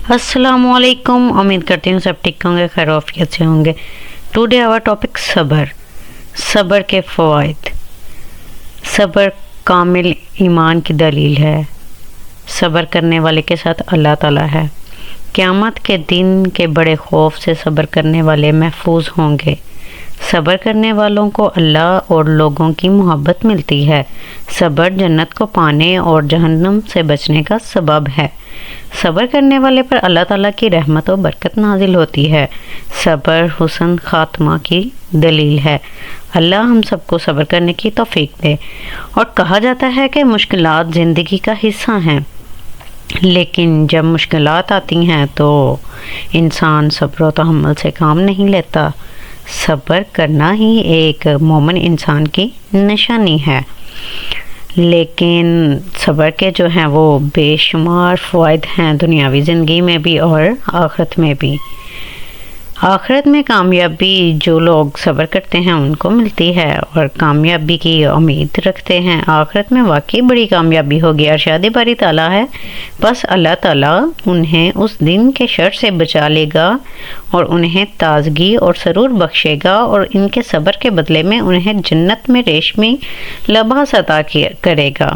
السلام علیکم، امید کرتی ہوں سب ٹھیک ہوں گے، خیر و عافیت سے ہوں گے۔ ٹوڈے آور ٹاپک صبر کے فوائد۔ صبر کامل ایمان کی دلیل ہے۔ صبر کرنے والے کے ساتھ اللہ تعالیٰ ہے۔ قیامت کے دن کے بڑے خوف سے صبر کرنے والے محفوظ ہوں گے۔ صبر کرنے والوں کو اللہ اور لوگوں کی محبت ملتی ہے۔ صبر جنت کو پانے اور جہنم سے بچنے کا سبب ہے۔ صبر کرنے والے پر اللہ تعالیٰ کی رحمت و برکت نازل ہوتی ہے۔ صبر حسن خاتمہ کی دلیل ہے۔ اللہ ہم سب کو صبر کرنے کی توفیق دے۔ اور کہا جاتا ہے کہ مشکلات زندگی کا حصہ ہیں، لیکن جب مشکلات آتی ہیں تو انسان صبر و تحمل سے کام نہیں لیتا۔ صبر کرنا ہی ایک مومن انسان کی نشانی ہے۔ لیکن صبر کے جو ہیں وہ بے شمار فوائد ہیں، دنیاوی زندگی میں بھی اور آخرت میں بھی۔ آخرت میں کامیابی جو لوگ صبر کرتے ہیں ان کو ملتی ہے اور کامیابی کی امید رکھتے ہیں۔ آخرت میں واقعی بڑی کامیابی ہوگی۔ ارشاد باری تعالیٰ ہے، بس اللہ تعالیٰ انہیں اس دن کے شر سے بچا لے گا اور انہیں تازگی اور سرور بخشے گا، اور ان کے صبر کے بدلے میں انہیں جنت میں ریشمی لباس عطا کرے گا۔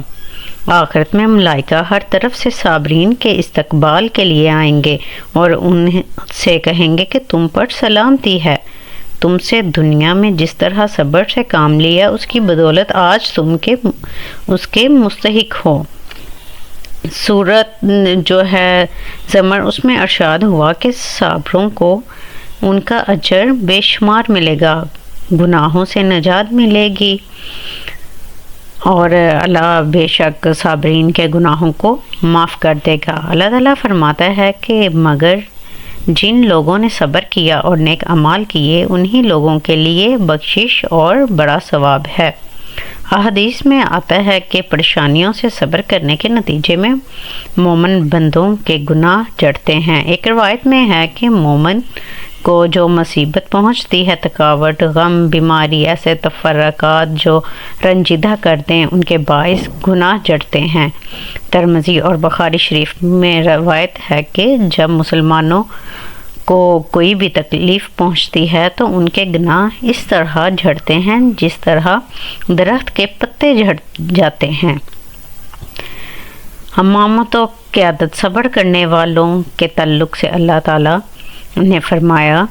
آخرت میں ملائکہ ہر طرف سے صابرین کے استقبال کے لیے آئیں گے اور ان سے کہیں گے کہ تم پر سلامتی ہے، تم سے دنیا میں جس طرح صبر سے کام لیا اس کی بدولت آج تم اس کے مستحق ہو۔ سورت جو ہے زمر، اس میں ارشاد ہوا کہ صابروں کو ان کا اجر بے شمار ملے گا، گناہوں سے نجات ملے گی، اور اللہ بے شک صابرین کے گناہوں کو معاف کر دے گا۔ اللہ تعالیٰ فرماتا ہے کہ مگر جن لوگوں نے صبر کیا اور نیک اعمال کیے انہی لوگوں کے لیے بخشش اور بڑا ثواب ہے۔ احادیث میں آتا ہے کہ پریشانیوں سے صبر کرنے کے نتیجے میں مومن بندوں کے گناہ جڑتے ہیں۔ ایک روایت میں ہے کہ مومن کو جو مصیبت پہنچتی ہے، تھکاوٹ، غم، بیماری، ایسے تفرقات جو رنجیدہ کر دیں، ان کے باعث گناہ جڑتے ہیں۔ ترمذی اور بخاری شریف میں روایت ہے کہ جب مسلمانوں کو کوئی بھی تکلیف پہنچتی ہے تو ان کے گناہ اس طرح جھڑتے ہیں جس طرح درخت کے پتے جھڑ جاتے ہیں۔ امامت و قیادت۔ صبر کرنے والوں کے تعلق سے اللہ تعالیٰ نے فرمایا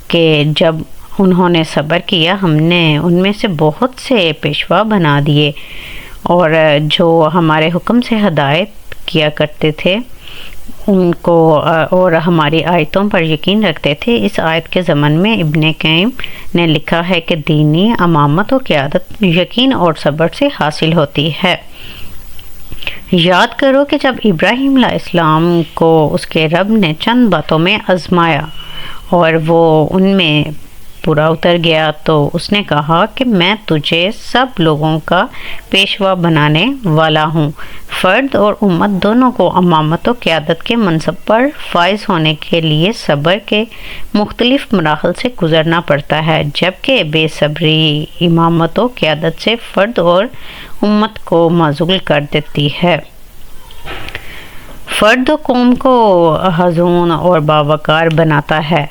کہ جب انہوں نے صبر کیا ہم نے ان میں سے بہت سے پیشوا بنا دیے، اور جو ہمارے حکم سے ہدایت کیا کرتے تھے ان کو اور ہماری آیتوں پر یقین رکھتے تھے۔ اس آیت کے ضمن میں ابن قیم نے لکھا ہے کہ دینی امامت و قیادت یقین اور صبر سے حاصل ہوتی ہے۔ یاد کرو کہ جب ابراہیم علیہ السلام کو اس کے رب نے چند باتوں میں آزمایا اور وہ ان میں پورا اتر گیا تو اس نے کہا کہ میں تجھے سب لوگوں کا پیشوا بنانے والا ہوں۔ فرد اور امت دونوں کو امامت و قیادت کے منصب پر فائز ہونے کے لیے صبر کے مختلف مراحل سے گزرنا پڑتا ہے، جبکہ بے صبری امامت و قیادت سے فرد اور امت کو معزول کر دیتی ہے۔ فرد و قوم کو حزون اور باوقار بناتا ہے۔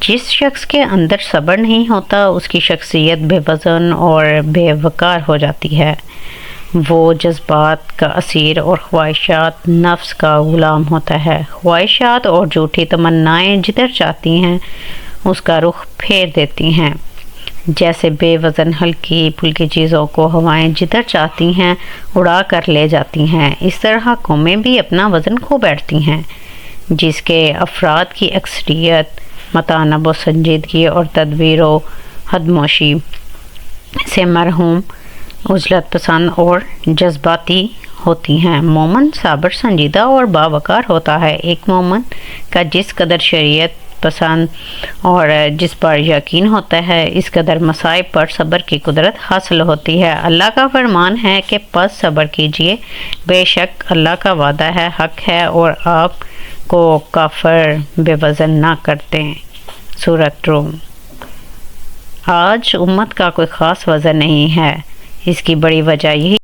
جس شخص کے اندر صبر نہیں ہوتا اس کی شخصیت بے وزن اور بے وقار ہو جاتی ہے۔ وہ جذبات کا اسیر اور خواہشات نفس کا غلام ہوتا ہے۔ خواہشات اور جھوٹی تمنائیں جدھر چاہتی ہیں اس کا رخ پھیر دیتی ہیں۔ جیسے بے وزن ہلکی پھلکی چیزوں کو ہوائیں جدھر چاہتی ہیں اڑا کر لے جاتی ہیں، اس طرح قومیں بھی اپنا وزن کھو بیٹھتی ہیں۔ جس کے افراد کی اکثریت متانب و سنجیدگی اور تدبیر و خاموشی سے مرحوم، عجلت پسند اور جذباتی ہوتی ہیں۔ مومن صابر، سنجیدہ اور باوقار ہوتا ہے۔ ایک مومن کا جس قدر شریعت پسند اور جس پر یقین ہوتا ہے اس قدر مصائب پر صبر کی قدرت حاصل ہوتی ہے۔ اللہ کا فرمان ہے کہ پس صبر کیجئے، بے شک اللہ کا وعدہ ہے، حق ہے اور آپ کو کافر بے وزن نہ کرتے۔ سورۃ روم۔ آج امت کا کوئی خاص وزن نہیں ہے، اس کی بڑی وجہ یہی